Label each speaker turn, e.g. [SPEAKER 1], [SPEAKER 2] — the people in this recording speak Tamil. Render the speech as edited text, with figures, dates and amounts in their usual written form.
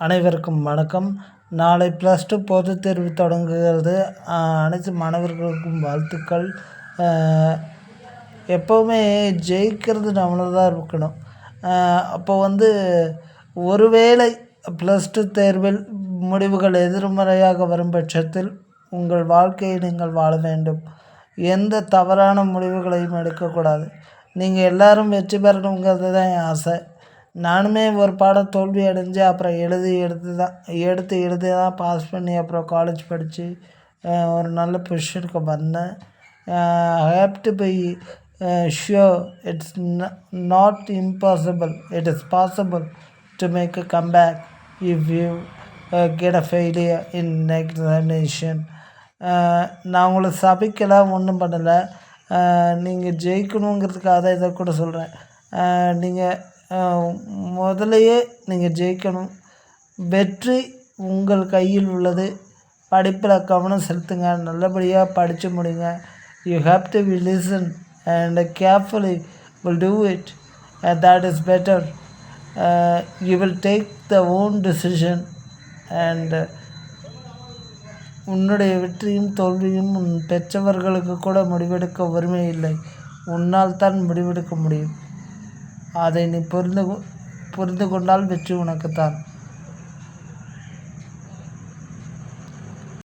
[SPEAKER 1] அனைவருக்கும் வணக்கம். நாளை +2 பொதுத் தேர்வு தொடங்குகிறது. அனைத்து மாணவர்களுக்கும் வாழ்த்துக்கள். எப்போவுமே ஜெயிக்கிறது நம்மள தான் இருக்கணும். அப்போ ஒருவேளை +2 தேர்வில் முடிவுகள் எதிர்மறையாக வரும் பட்சத்தில் உங்கள் வாழ்க்கையை நீங்கள் வாழ வேண்டும். எந்த தவறான முடிவுகளையும் எடுக்கக்கூடாது. நீங்கள் எல்லோரும் வெற்றி பெறணுங்கிறது தான் என் ஆசை. நானுமே ஒரு பாடம் தோல்வி அடைஞ்சு அப்புறம் எழுதி தான் பாஸ் பண்ணி அப்புறம் காலேஜ் படித்து ஒரு நல்ல பொசிஷனுக்கு வந்தேன். I have to be sure it's not impossible, it is possible to make a comeback if you get a failure in examination. நான் உங்களை சபிக்கலாம், ஒன்றும் பண்ணலை. நீங்கள் ஜெயிக்கணுங்கிறதுக்காக தான் இதை கூட சொல்கிறேன். நீங்கள் முதலையே நீங்கள் ஜெயிக்கணும். வெற்றி உங்கள் கையில் உள்ளது. படிப்பில் கவனம் செலுத்துங்க, நல்லபடியாக படித்து முடிங்க. You have to be listen and carefully will do it, and that is better. You will take the own decision. And உன்னுடைய வெற்றியும் தோல்வியும் உன் பெற்றவர்களுக்கு கூட முடிவெடுக்க உரிமை இல்லை. உன்னால் தான் முடிவெடுக்க முடியும். அதை நீ புரிந்து கொண்டால் வெற்றி உனக்குத்தான்.